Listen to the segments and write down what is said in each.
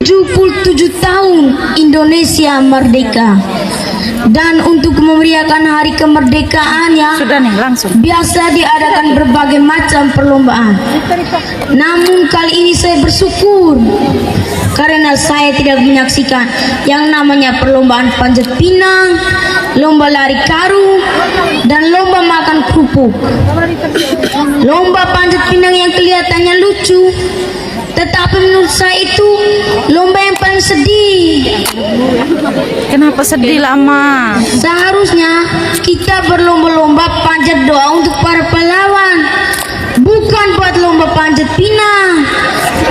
77 tahun Indonesia merdeka. Dan untuk memeriahkan hari kemerdekaannya, Sudah nih, langsung. biasa diadakan berbagai macam perlombaan. Namun kali ini saya bersyukur karena saya tidak menyaksikan yang namanya perlombaan panjat pinang, lomba lari karung, dan lomba makan kerupuk. Lomba panjat pinang yang kelihatannya lucu, tetapi menurut saya itu lomba yang paling sedih. Kenapa sedih lama? Seharusnya kita berlomba-lomba panjat doa untuk para pahlawan, bukan buat lomba panjat pinang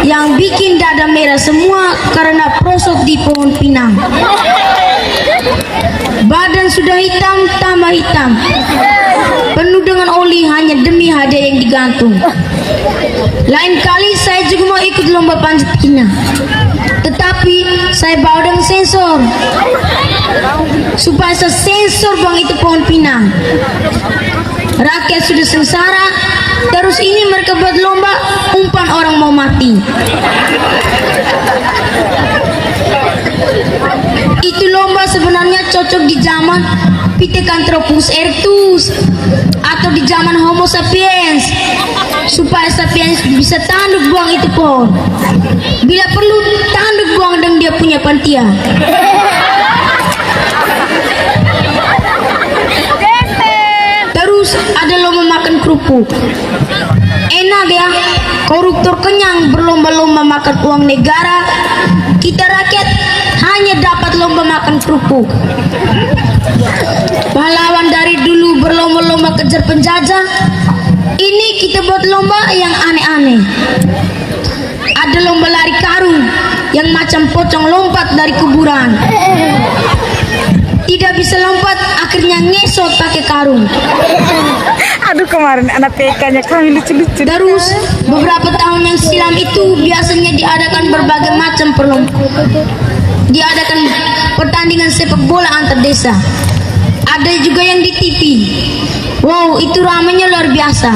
yang bikin dada merah semua karena prosot di pohon pinang. Badan sudah hitam tambah hitam, penuh dengan oli hanya demi hadiah yang digantung. Lain kali saya juga mau ikut lomba panjat pinang, tetapi saya bawa dengan sensor supaya saya sensor bang itu pohon pinang. Rakyat sudah sengsara, terus ini mereka buat lomba umpan orang mau mati. Itu lomba sebenarnya cocok di zaman Pithecanthropus erectus atau di zaman Homo sapiens, supaya sapiens bisa tanduk buang itu pohon. Bila perlu tanduk buang dan dia punya pantia. Terus ada lomba makan kerupuk. Enak ya, koruptor kenyang berlomba-lomba makan uang negara. Kita rakyat hanya dapat lomba makan kerupuk. Pahlawan dari dulu berlomba-lomba kejar penjajah. Ini kita buat lomba yang aneh-aneh. Ada lomba lari karung yang macam pocong lompat dari kuburan. Tidak bisa lompat, akhirnya ngesot pakai karung. Aduh, kemarin anak PK-nya kami lucu-lucu. Terus beberapa tahun yang silam itu biasanya diadakan berbagai macam diadakan pertandingan sepak bola antar desa. Ada juga yang di TV. Wow, itu ramainya luar biasa.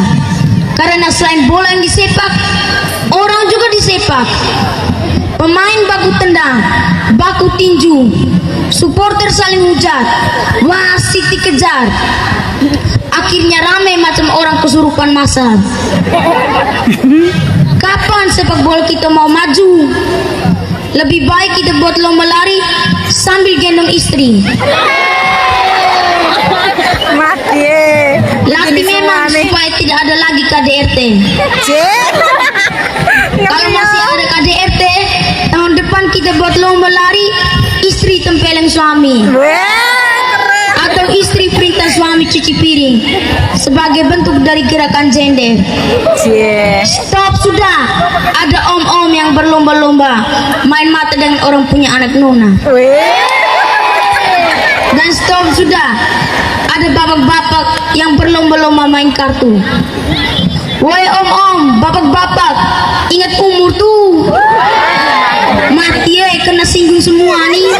Karena selain bola yang disepak, orang juga disepak. Pemain baku tendang, baku tinju, supporter saling hujat, wasit dikejar. Akhirnya ramai macam orang kesurupan masal. Kapan sepak bola kita mau maju? Lebih baik kita buat lomba lari sambil gendong istri. Mati. Laki memang supaya tidak ada lagi KDRT. Kalau masih ada KDRT, tahun depan kita buat lomba lari istri tempeleng suami. Atau istri perintah suami cuci piring sebagai bentuk dari gerakan gender. Stop sudah, ada om-om yang berlomba-lomba main mata dengan orang punya anak nona. Dan stop sudah, ada bapak-bapak yang berlomba-lomba main kartu. Woi om-om, bapak-bapak, ingat umur tuh. Mati ya, kena singgung semua nih.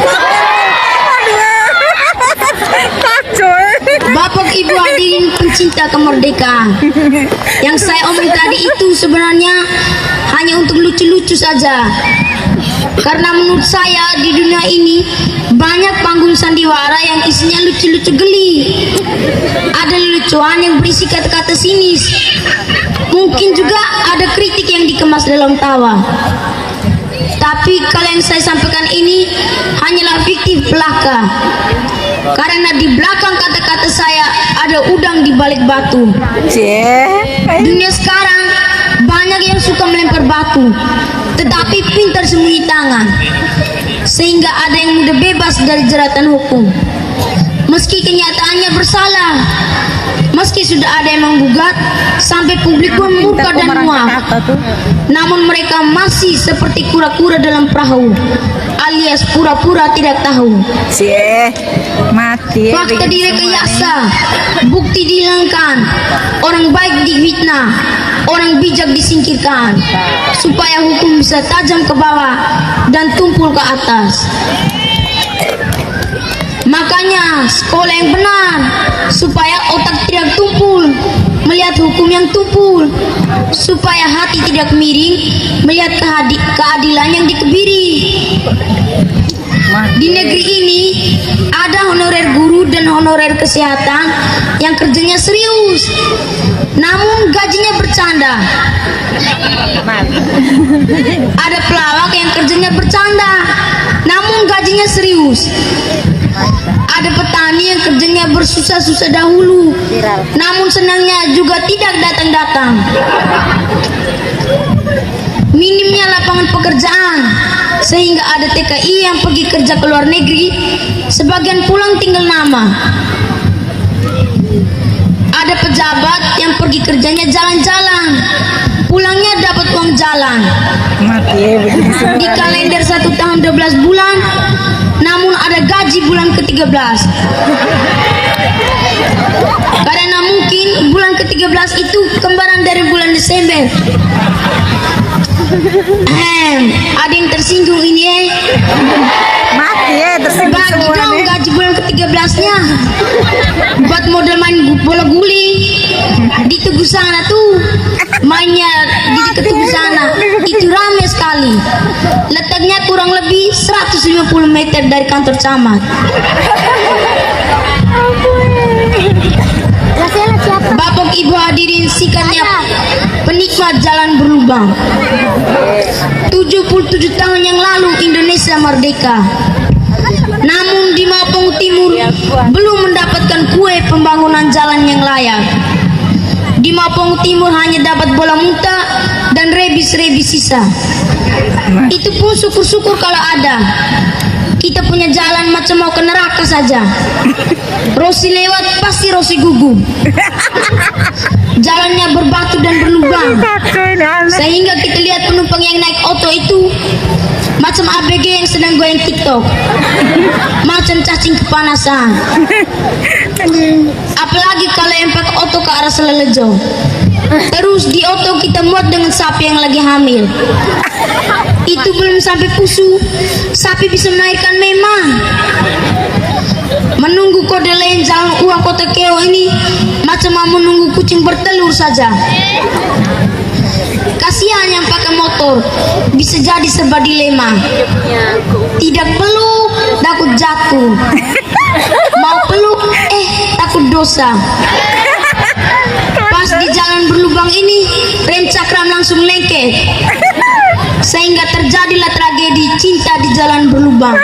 Bapak ibu hadirin pencinta kemerdekaan, yang saya omong tadi itu sebenarnya hanya untuk lucu-lucu saja. Karena menurut saya di dunia ini banyak panggung sandiwara yang isinya lucu-lucu geli. Ada lucuan yang berisi kata-kata sinis. Mungkin juga ada kritik yang dikemas dalam tawa. Tapi kalau yang saya sampaikan ini hanyalah fiktif belaka. Karena di belakang kata-kata saya ada udang di balik batu. Dunia sekarang banyak yang suka melempar batu, tetapi pintar sembunyi tangan, sehingga ada yang mudah bebas dari jeratan hukum. Meski kenyataannya bersalah, meski sudah ada yang menggugat, sampai publik pun murka dan muak, namun mereka masih seperti kura-kura dalam perahu, alias pura-pura tidak tahu. Mati. Fakta direkayasa, bukti dihilangkan, orang baik difitnah, orang bijak disingkirkan, supaya hukum bisa tajam ke bawah dan tumpul ke atas. Makanya sekolah yang benar, supaya otak tidak tumpul melihat hukum yang tumpul, supaya hati tidak miring melihat keadilan yang dikebiri, Di negeri ini ada honorer guru dan honorer kesehatan yang kerjanya serius, namun gajinya bercanda. Ada pelawak yang kerjanya bercanda, namun gajinya serius. Ada petani yang kerjanya bersusah-susah dahulu, namun senangnya juga tidak datang-datang. Minimnya lapangan pekerjaan, sehingga ada TKI yang pergi kerja ke luar negeri, sebagian pulang tinggal nama. Ada pejabat yang pergi kerjanya jalan-jalan, pulangnya dapat uang jalan. Di kalender 1 tahun 12 bulan, namun ada gaji bulan ke-13. Karena mungkin bulan ke-13 itu kembaran dari bulan Desember. Ada yang tersinggung ini ya? Mati ya, tersinggung Bagi semua dong nih. gaji bulan ke-13-nya buat model main bola guling di Tugu sana tuh. Mainnya di dekat Tugu sana itu ramai sekali. Letaknya kurang lebih 150 meter dari kantor camat. Bapak Ibu hadirin sikatnya penikmat jalan berlubang. 77 tahun yang lalu Indonesia merdeka. Namun di Mapong Timur belum mendapatkan kue pembangunan jalan yang layak. Di Mapong Timur hanya dapat bola muntah dan rebis-rebis sisa. Itu pun syukur-syukur kalau ada. Kita punya jalan macam mau ke neraka saja. Rosi lewat pasti Rosi gugup. Jalannya berbatu dan berlubang, sehingga kita lihat penumpang yang naik oto itu macam ABG yang sedang goyang TikTok, macam cacing kepanasan. Apalagi kalau yang pakai oto ke arah Selelejo. Terus di oto kita muat dengan sapi yang lagi hamil. Itu belum sampai pusu, sapi bisa melahirkan memang. Menunggu kode lain jalan uang kota Keo ini macam mau menunggu kucing bertelur saja. Kasihan yang pakai motor, bisa jadi serba dilema. Tidak peluk, takut jatuh. Mau peluk, takut dosa. Pas di jalan berlubang ini, rem cakram langsung lengket, sehingga terjadilah tragedi cinta di jalan berlubang.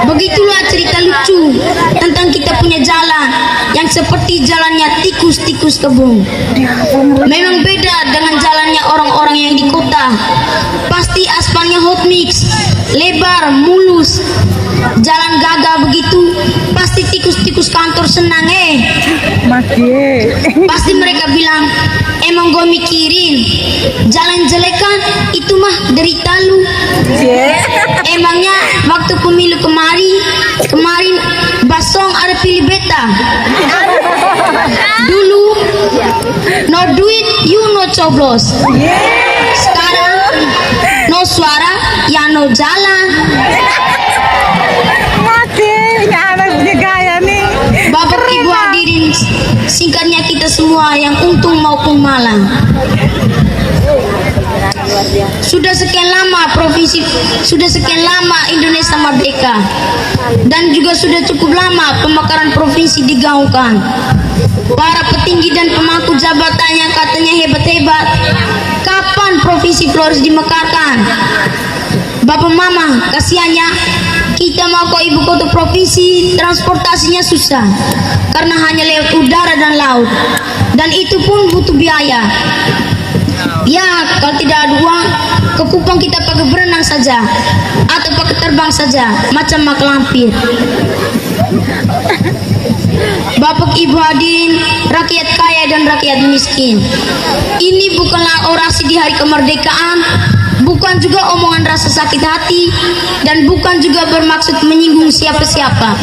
Begitulah cerita lucu tentang kita punya jalan yang seperti jalannya tikus-tikus kebun. Memang beda dengan jalannya orang-orang yang di kota. Pasti aspalnya hot mix, lebar, mulus. Jalan gagah begitu, pasti tikus-tikus kantor senang Mati. Pasti mereka bilang, emang gue mikirin jalan jelek kan, itu mah derita lu. Emangnya waktu pemilu kemarin Basong ada pilih beta. Dulu no duit you no coblos. Sekarang no suara ya no jalan. Mati, ini anak punya gaya nih. Bapak Ibu hadirin, singkatnya kita semua yang untung maupun malang. Sudah sekian lama Indonesia merdeka, dan juga sudah cukup lama pemekaran provinsi digaungkan. Para petinggi dan pemangku jabatan yang katanya hebat-hebat, kapan provinsi Flores dimekarkan? Bapak Mama, kasihannya kita mau ke ibu kota provinsi, transportasinya susah karena hanya lewat udara dan laut, dan itu pun butuh biaya. Ya, kalau tidak ada uang, ke Kupang kita pakai berenang saja atau pakai terbang saja macam mak lampir. Bapak Ibu hadirin, rakyat kaya dan rakyat miskin, ini bukanlah orasi di hari kemerdekaan, bukan juga omongan rasa sakit hati, dan bukan juga bermaksud menyinggung siapa-siapa.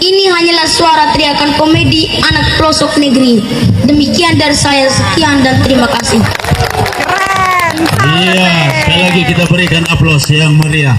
Ini hanyalah suara teriakan komedi anak pelosok negeri. Demikian dari saya, sekian dan terima kasih. Keren. Iya, sekali lagi kita berikan aplaus yang meriah.